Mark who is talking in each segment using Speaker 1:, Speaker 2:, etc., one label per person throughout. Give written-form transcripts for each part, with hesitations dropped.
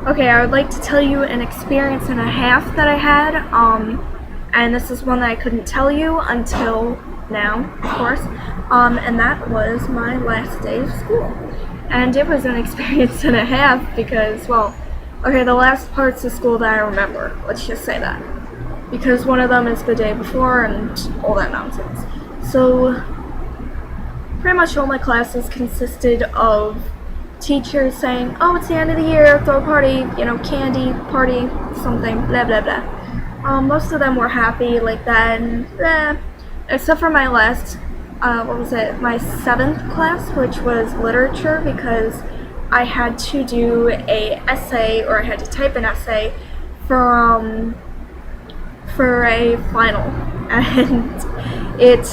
Speaker 1: Okay, I would like to tell you an experience and a half that I had, and this is one that I couldn't tell you until now, of course, and that was my last day of school. And it was an experience and a half because, well, okay, the last parts of school that I remember, let's just say that. Because one of them is the day before and all that nonsense. So, pretty much all my classes consisted of teachers saying, oh, it's the end of the year, throw a party, candy, party, something, blah, blah, blah. Most of them were happy like that, and except for my last, my 7th class, which was literature, because I had to do a essay, or I had to type an essay for a final, and it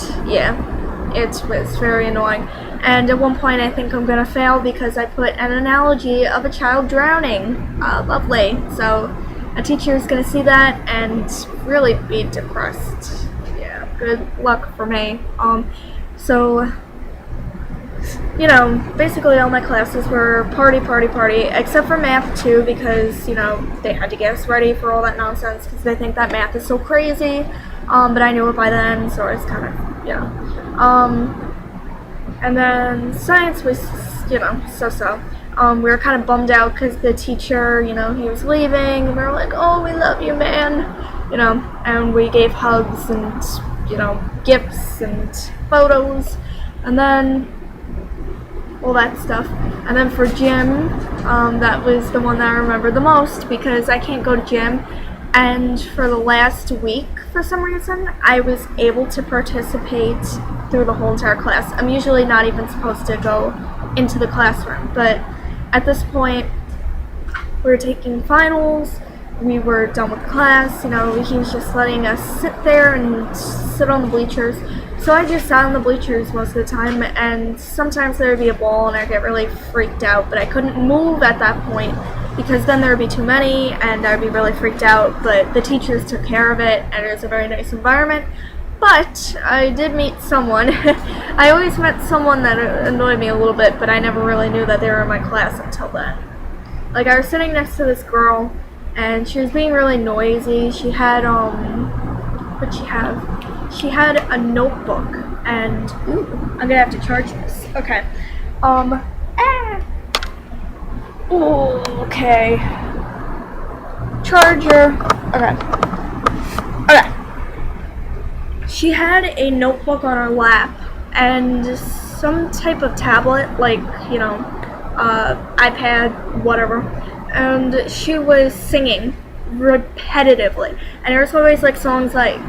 Speaker 1: was very annoying. And at one point I think I'm gonna fail because I put an analogy of a child drowning. Lovely. So a teacher is gonna see that and really be depressed. Yeah, good luck for me. So, basically all my classes were party, except for math too, because, they had to get us ready for all that nonsense because they think that math is so crazy. But I knew it by then, so I was kind of, and then science was, so-so. We were kind of bummed out because the teacher, he was leaving, and we were like, oh, we love you, man, and we gave hugs and, gifts and photos, and then all that stuff. And then for gym, that was the one that I remember the most because I can't go to gym. And for the last week, for some reason, I was able to participate through the whole entire class. I'm usually not even supposed to go into the classroom, but at this point, we were taking finals, we were done with class, he was just letting us sit there and sit on the bleachers. So I just sat on the bleachers most of the time, and sometimes there would be a ball and I'd get really freaked out, but I couldn't move at that point because then there would be too many and I'd be really freaked out, but the teachers took care of it and it was a very nice environment. But I did meet someone. I always met someone that annoyed me a little bit, but I never really knew that they were in my class until then. Like, I was sitting next to this girl and she was being really noisy. She had, what'd she have? She had a notebook and, ooh, I'm gonna have to charge this. Okay. Okay. Charger. Okay. She had a notebook on her lap and some type of tablet, like, iPad, whatever. And she was singing repetitively. And there was always like songs like,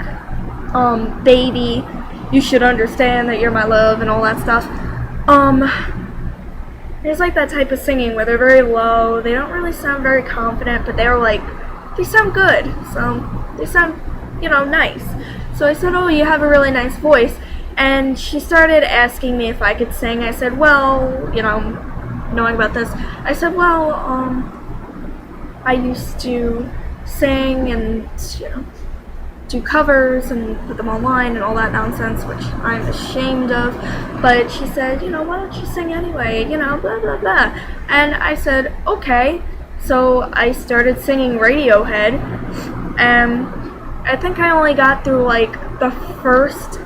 Speaker 1: Baby, You Should Understand That You're My Love, and all that stuff. There's like that type of singing where they're very low, they don't really sound very confident, but they're like, they sound good, so they sound, nice. So I said, oh, you have a really nice voice, and she started asking me if I could sing. I said, well, knowing about this, I said, well, I used to sing and, do covers and put them online and all that nonsense, which I'm ashamed of, but she said, why don't you sing anyway, blah, blah, blah, and I said, okay, so I started singing Radiohead, and I think I only got through, like, the first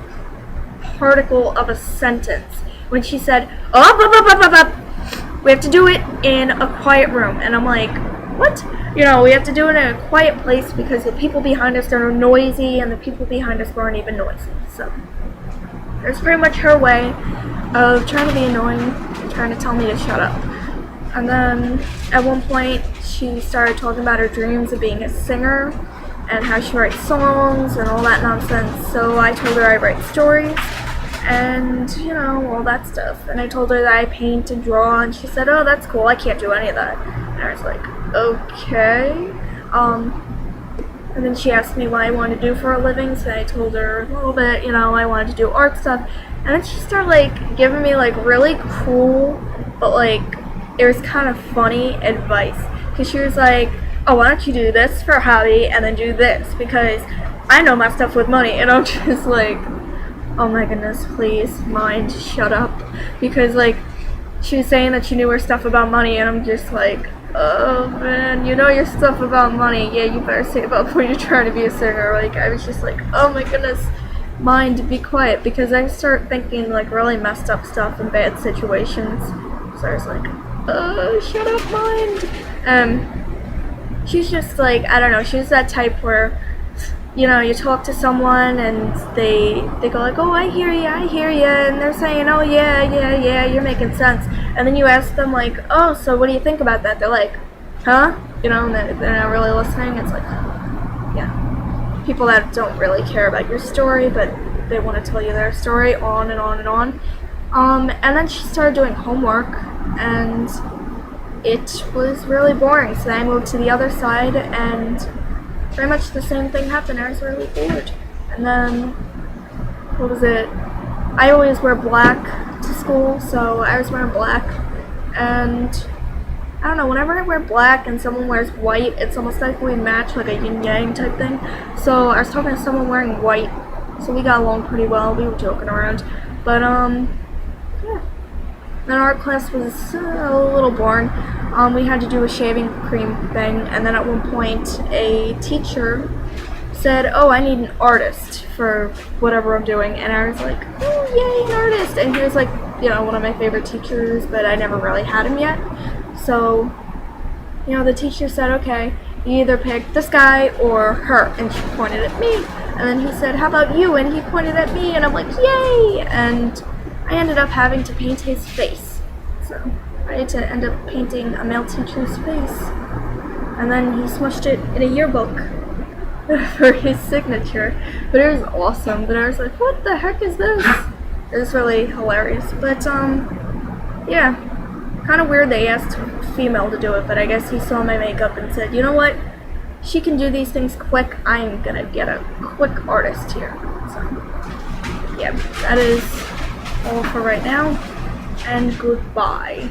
Speaker 1: particle of a sentence, when she said, we have to do it in a quiet room, and I'm like, what? We have to do it in a quiet place because the people behind us are noisy and the people behind us weren't even noisy. So, that's pretty much her way of trying to be annoying and trying to tell me to shut up. And then, at one point, she started talking about her dreams of being a singer and how she writes songs and all that nonsense. So I told her I write stories and, all that stuff. And I told her that I paint and draw, and she said, oh, that's cool, I can't do any of that. And I was like, okay. And then she asked me what I wanted to do for a living, so I told her a little bit, I wanted to do art stuff. And then she started, like, giving me, like, really cool, but, like, it was kind of funny advice. Because she was like, oh, why don't you do this for a hobby and then do this? Because I know my stuff with money. And I'm just like, oh my goodness, please, shut up. Because, like, she was saying that she knew her stuff about money, and I'm just like, oh man, you know your stuff about money. Yeah, you better save up when you're trying to be a singer. Like, I was just like, oh my goodness, mind, be quiet, because I start thinking like really messed up stuff in bad situations. So I was like, shut up, mind. She's just like, I don't know, she's that type where, you know, you talk to someone and they go like, oh, I hear you, and they're saying, oh, yeah, you're making sense. And then you ask them like, oh, so what do you think about that? They're like, huh? You know, and they're not really listening. It's like, yeah, people that don't really care about your story, but they want to tell you their story on and on and on. And then she started doing homework, and it was really boring, so I moved to the other side, and pretty much the same thing happened. I was really bored. And then, what was it? I always wear black to school, so I was wearing black, and I don't know, whenever I wear black and someone wears white, it's almost like we match, like a yin-yang type thing. So I was talking to someone wearing white, so we got along pretty well. We were joking around, but yeah. Then art class was a little boring. We had to do a shaving cream thing, and then at one point a teacher said, oh, I need an artist for whatever I'm doing, and I was like, oh, yay, an artist. And he was like, you know, one of my favorite teachers, but I never really had him yet. So, you know, the teacher said, okay, you either pick this guy or her, and she pointed at me. And then he said, how about you? And he pointed at me, and I'm like, yay! And I ended up having to paint his face. So I had to end up painting a male teacher's face. And then he smushed it in a yearbook for his signature. But it was awesome. But I was like, what the heck is this? It was really hilarious. But, yeah. Kind of weird they asked a female to do it, but I guess he saw my makeup and said, you know what? She can do these things quick. I'm gonna get a quick artist here. So, yeah, that is all for right now, and goodbye.